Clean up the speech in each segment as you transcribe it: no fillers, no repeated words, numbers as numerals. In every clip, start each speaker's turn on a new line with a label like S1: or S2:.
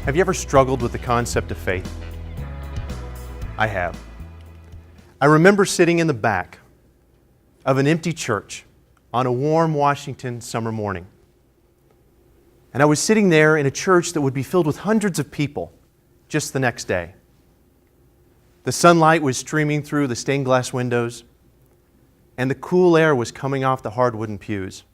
S1: Have you ever struggled with the concept of faith? I have. I remember sitting in the back of an empty church on a warm Washington summer morning. And I was sitting there in a church that would be filled with hundreds of people just the next day. The sunlight was streaming through the stained glass windows, and the cool air was coming off the hard wooden pews.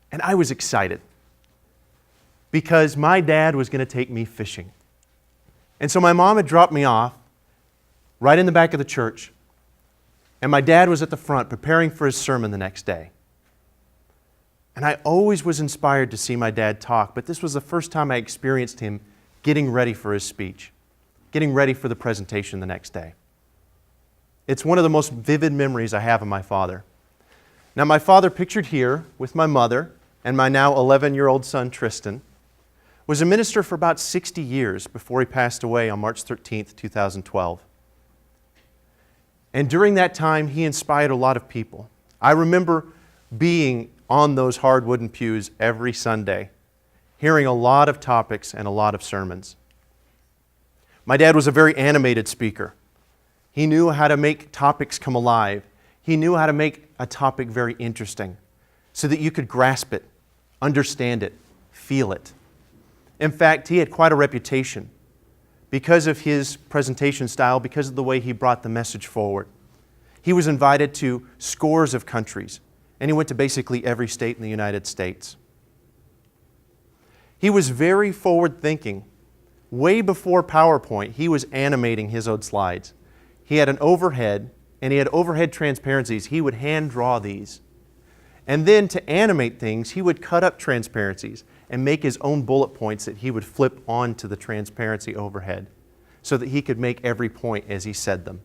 S1: And I was excited because my dad was going to take me fishing. And so my mom had dropped me off right in the back of the church, and my dad was at the front preparing for his sermon the next day. And I always was inspired to see my dad talk, but this was the first time I experienced him getting ready for his speech, getting ready for the presentation the next day. It's one of the most vivid memories I have of my father. Now, my father, pictured here with my mother and my now 11-year-old son, Tristan, was a minister for about 60 years before he passed away on March 13th, 2012. And during that time, he inspired a lot of people. I remember being on those hard wooden pews every Sunday, hearing a lot of topics and a lot of sermons. My dad was a very animated speaker. He knew how to make topics come alive. He knew how to make a topic very interesting so that you could grasp it, understand it, feel it. In fact, he had quite a reputation because of his presentation style, because of the way he brought the message forward. He was invited to scores of countries, and he went to basically every state in the United States. He was very forward-thinking. Way before PowerPoint, he was animating his own slides. He had an overhead, and he had overhead transparencies. He would hand draw these. And then to animate things, he would cut up transparencies and make his own bullet points that he would flip onto the transparency overhead so that he could make every point as he said them.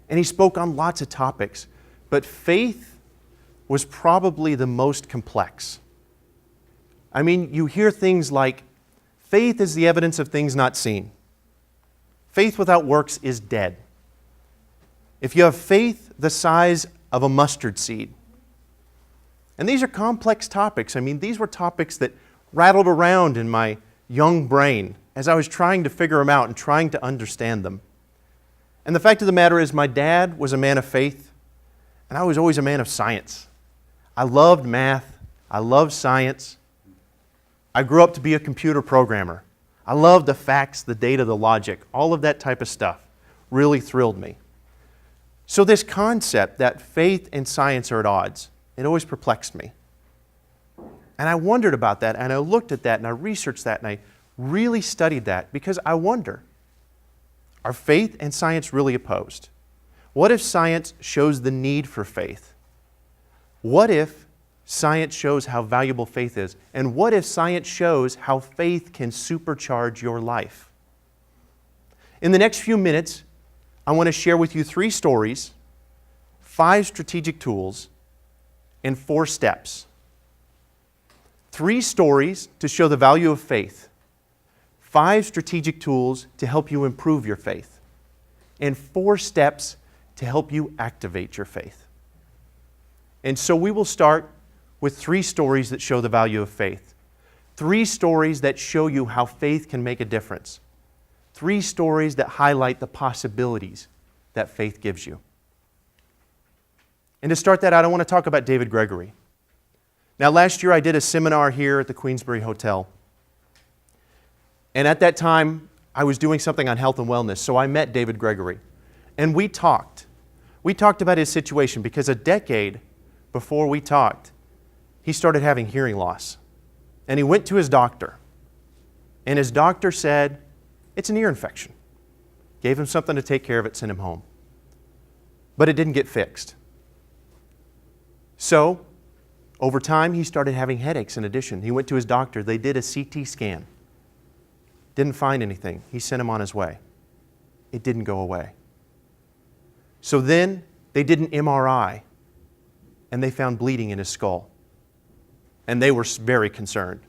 S1: And he spoke on lots of topics, but faith was probably the most complex. I mean, you hear things like, faith is the evidence of things not seen. Faith without works is dead. If you have faith the size of a mustard seed. And these are complex topics. I mean, these were topics that rattled around in my young brain as I was trying to figure them out and trying to understand them. And the fact of the matter is, my dad was a man of faith, and I was always a man of science. I loved math. I loved science. I grew up to be a computer programmer. I loved the facts, the data, the logic. All of that type of stuff really thrilled me. So this concept that faith and science are at odds, it always perplexed me. And I wondered about that, and I looked at that, and I researched that, and I really studied that because I wonder, are faith and science really opposed? What if science shows the need for faith? What if science shows how valuable faith is? And what if science shows how faith can supercharge your life? In the next few minutes, I want to share with you 3 stories, 5 strategic tools, and 4 steps. 3 stories to show the value of faith, 5 strategic tools to help you improve your faith, and 4 steps to help you activate your faith. And so we will start with 3 stories that show the value of faith. 3 stories that show you how faith can make a difference. 3 stories that highlight the possibilities that faith gives you. And to start that out, I want to talk about David Gregory. Now, last year I did a seminar here at the Queensbury Hotel. And at that time, I was doing something on health and wellness, so I met David Gregory. And we talked. We talked about his situation because a decade before we talked, he started having hearing loss. And he went to his doctor. And his doctor said, it's an ear infection. Gave him something to take care of it, sent him home. But it didn't get fixed. So, over time, he started having headaches in addition. He went to his doctor. They did a CT scan. Didn't find anything. He sent him on his way. It didn't go away. So then, they did an MRI, and they found bleeding in his skull. And they were very concerned.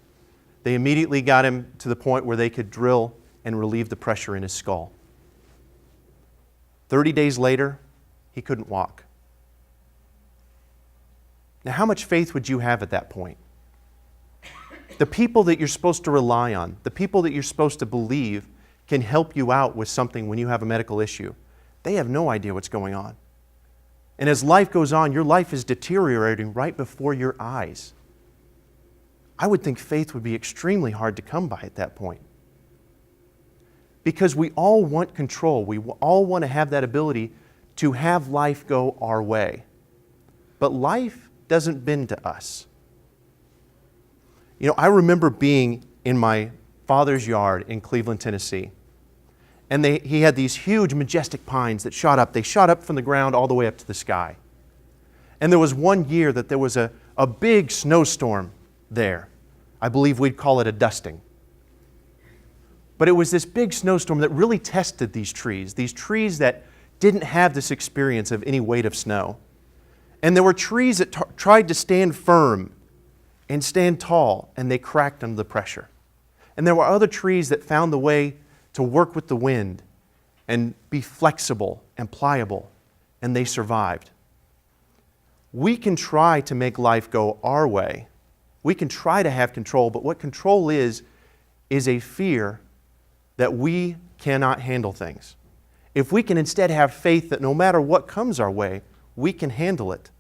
S1: They immediately got him to the point where they could drill and relieve the pressure in his skull. 30 days later, he couldn't walk. Now, how much faith would you have at that point? The people that you're supposed to rely on, the people that you're supposed to believe can help you out with something when you have a medical issue, they have no idea what's going on. And as life goes on, your life is deteriorating right before your eyes. I would think faith would be extremely hard to come by at that point. Because we all want control. We all want to have that ability to have life go our way. But life doesn't bend to us. You know, I remember being in my father's yard in Cleveland, Tennessee. And he had these huge, majestic pines that shot up. They shot up from the ground all the way up to the sky. And there was one year that there was a big snowstorm there. I believe we'd call it a dusting. But it was this big snowstorm that really tested these trees that didn't have this experience of any weight of snow. And there were trees that tried to stand firm and stand tall, and they cracked under the pressure. And there were other trees that found the way to work with the wind and be flexible and pliable, and they survived. We can try to make life go our way. We can try to have control, but what control is a fear that we cannot handle things. If we can instead have faith that no matter what comes our way, we can handle it,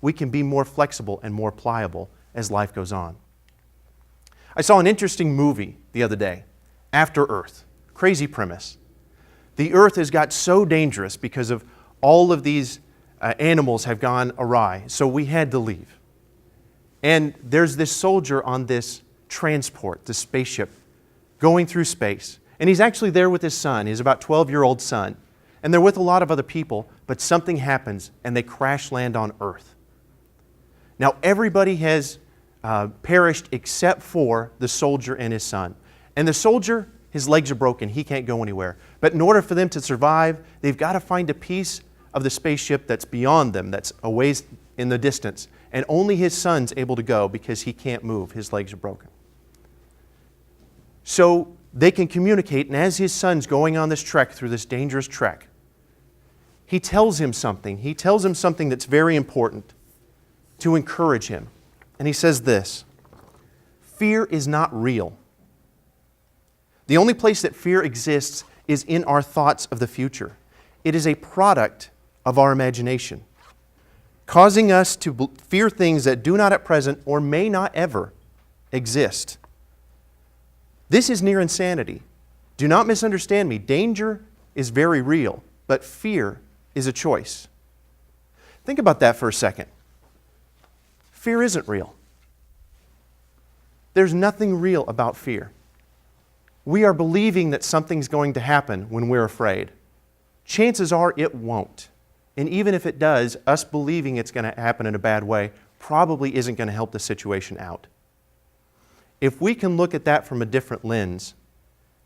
S1: we can be more flexible and more pliable as life goes on. I saw an interesting movie the other day, After Earth. Crazy premise. The earth has got so dangerous because of all of these animals have gone awry, so we had to leave. And there's this soldier on this transport, this spaceship, going through space. And he's actually there with his son, his about 12-year-old son. And they're with a lot of other people, but something happens and they crash land on Earth. Now everybody has perished except for the soldier and his son. And the soldier, his legs are broken. He can't go anywhere. But in order for them to survive, they've got to find a piece of the spaceship that's beyond them, that's a ways in the distance. And only his son's able to go because he can't move. His legs are broken. So they can communicate, and as his son's going on this trek, through this dangerous trek, he tells him something. He tells him something that's very important to encourage him. And he says this: fear is not real. The only place that fear exists is in our thoughts of the future. It is a product of our imagination, causing us to fear things that do not at present or may not ever exist. This is near insanity. Do not misunderstand me. Danger is very real, but fear is a choice. Think about that for a second. Fear isn't real. There's nothing real about fear. We are believing that something's going to happen when we're afraid. Chances are it won't. And even if it does, us believing it's going to happen in a bad way probably isn't going to help the situation out. If we can look at that from a different lens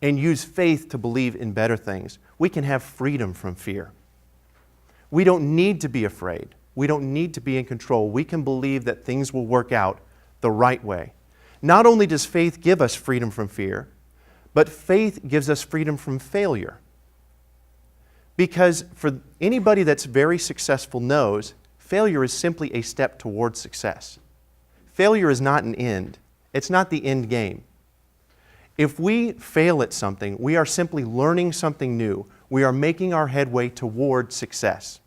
S1: and use faith to believe in better things, we can have freedom from fear. We don't need to be afraid. We don't need to be in control. We can believe that things will work out the right way. Not only does faith give us freedom from fear, but faith gives us freedom from failure. Because for anybody that's very successful knows, failure is simply a step towards success. Failure is not an end. It's not the end game. If we fail at something, we are simply learning something new. We are making our headway toward success.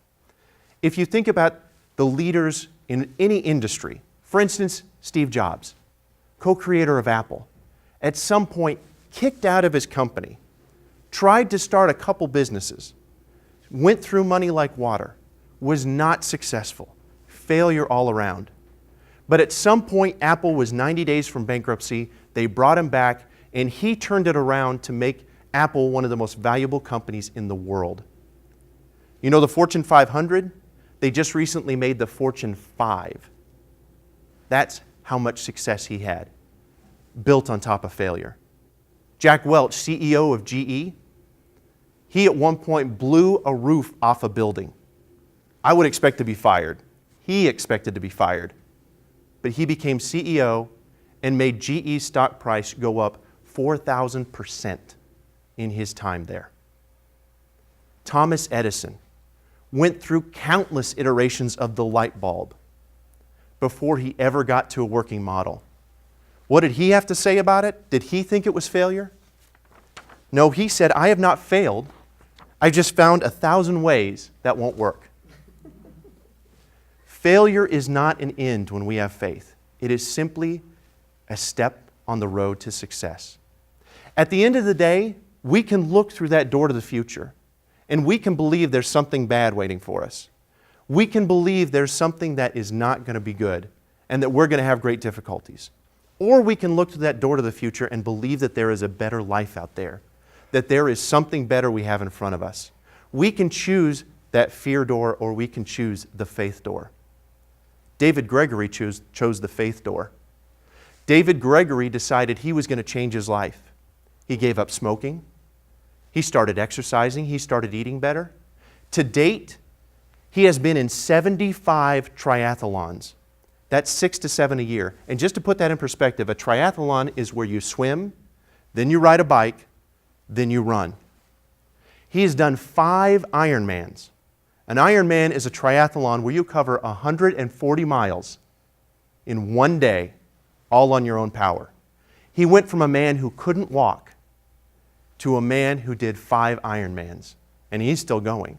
S1: If you think about the leaders in any industry, for instance, Steve Jobs, co-creator of Apple, at some point kicked out of his company, tried to start a couple businesses, went through money like water, was not successful, failure all around. But at some point, Apple was 90 days from bankruptcy. They brought him back, and he turned it around to make Apple one of the most valuable companies in the world. You know the Fortune 500? They just recently made the Fortune 5. That's how much success he had, built on top of failure. Jack Welch, CEO of GE, he at one point blew a roof off a building. I would expect to be fired. He expected to be fired. But he became CEO and made GE's stock price go up 4,000% in his time there. Thomas Edison went through countless iterations of the light bulb before he ever got to a working model. What did he have to say about it? Did he think it was failure? No, he said, I have not failed. I just found 1,000 ways that won't work. Failure is not an end when we have faith. It is simply a step on the road to success. At the end of the day, we can look through that door to the future, and we can believe there's something bad waiting for us. We can believe there's something that is not going to be good, and that we're going to have great difficulties. Or we can look to that door to the future and believe that there is a better life out there, that there is something better we have in front of us. We can choose that fear door, or we can choose the faith door. David Gregory chose the faith door. David Gregory decided he was going to change his life. He gave up smoking. He started exercising. He started eating better. To date, he has been in 75 triathlons. That's 6 to 7 a year. And just to put that in perspective, a triathlon is where you swim, then you ride a bike, then you run. He has done 5 Ironmans. An Ironman is a triathlon where you cover 140 miles in one day, all on your own power. He went from a man who couldn't walk to a man who did 5 Ironmans, and he's still going.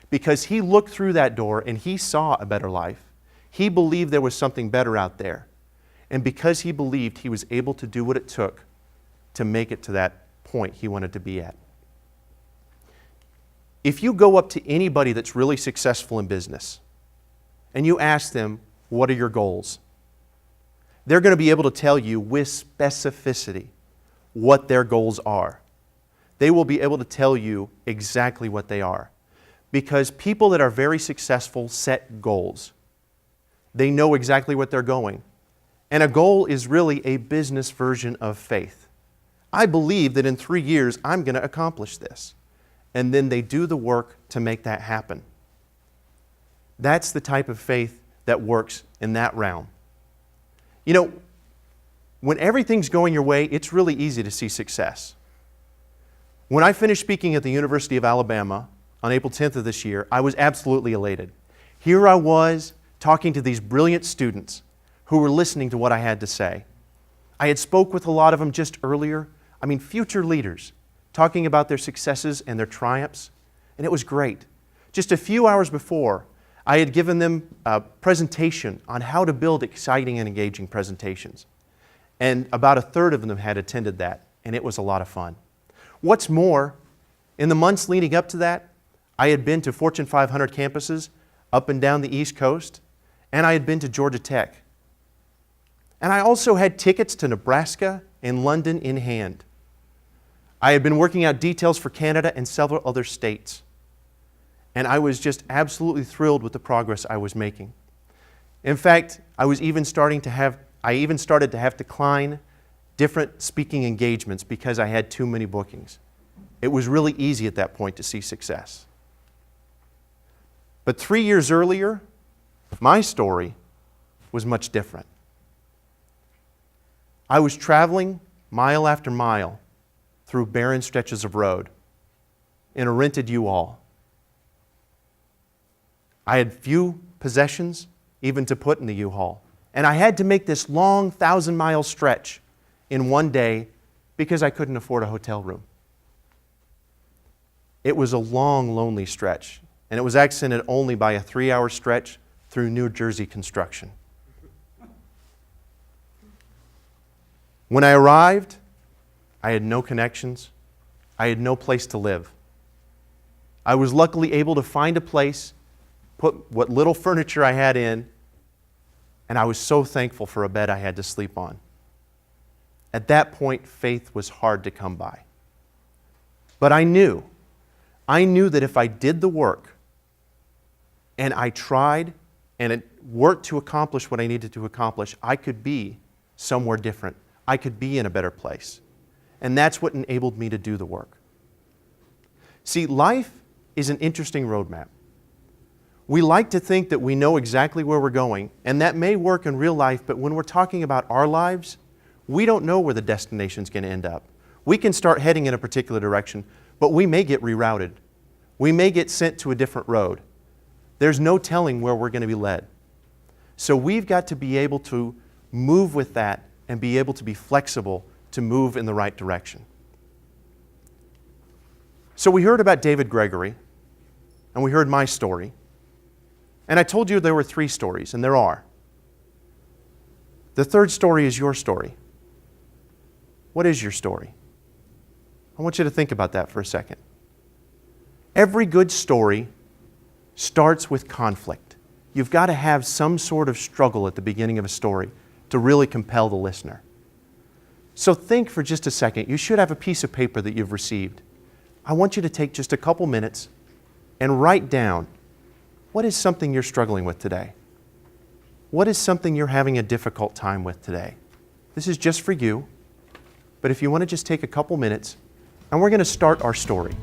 S1: Because he looked through that door and he saw a better life. He believed there was something better out there. And because he believed, he was able to do what it took to make it to that point he wanted to be at. If you go up to anybody that's really successful in business and you ask them, what are your goals? They're going to be able to tell you with specificity what their goals are. They will be able to tell you exactly what they are. Because people that are very successful set goals. They know exactly what they're going. And a goal is really a business version of faith. I believe that in 3 years I'm going to accomplish this. And then they do the work to make that happen. That's the type of faith that works in that realm. You know, when everything's going your way, it's really easy to see success. When I finished speaking at the University of Alabama on April 10th of this year, I was absolutely elated. Here I was talking to these brilliant students who were listening to what I had to say. I had spoke with a lot of them just earlier. Future leaders, talking about their successes and their triumphs, and it was great. Just a few hours before, I had given them a presentation on how to build exciting and engaging presentations. And about a third of them had attended that, and it was a lot of fun. What's more, in the months leading up to that, I had been to Fortune 500 campuses up and down the East Coast, and I had been to Georgia Tech. And I also had tickets to Nebraska and London in hand. I had been working out details for Canada and several other states. And I was just absolutely thrilled with the progress I was making. In fact, I even started to have to decline different speaking engagements because I had too many bookings. It was really easy at that point to see success. But 3 years earlier, my story was much different. I was traveling mile after mile through barren stretches of road in a rented U-Haul. I had few possessions even to put in the U-Haul. And I had to make this long 1,000-mile stretch in one day because I couldn't afford a hotel room. It was a long, lonely stretch, and it was accented only by a 3-hour stretch through New Jersey construction. When I arrived, I had no connections. I had no place to live. I was luckily able to find a place, put what little furniture I had in, and I was so thankful for a bed I had to sleep on. At that point, faith was hard to come by. But I knew that if I did the work and I tried and it worked to accomplish what I needed to accomplish, I could be somewhere different. I could be in a better place. And that's what enabled me to do the work. See, life is an interesting roadmap. We like to think that we know exactly where we're going, and that may work in real life, but when we're talking about our lives, we don't know where the destination's going to end up. We can start heading in a particular direction, but we may get rerouted. We may get sent to a different road. There's no telling where we're going to be led. So we've got to be able to move with that and be able to be flexible to move in the right direction. So we heard about David Gregory, and we heard my story. And I told you there were 3 stories, and there are. The third story is your story. What is your story? I want you to think about that for a second. Every good story starts with conflict. You've got to have some sort of struggle at the beginning of a story to really compel the listener. So think for just a second. You should have a piece of paper that you've received. I want you to take just a couple minutes and write down, what is something you're struggling with today? What is something you're having a difficult time with today? This is just for you, but if you want to just take a couple minutes, and we're going to start our story.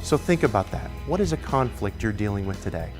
S1: So think about that. What is a conflict you're dealing with today?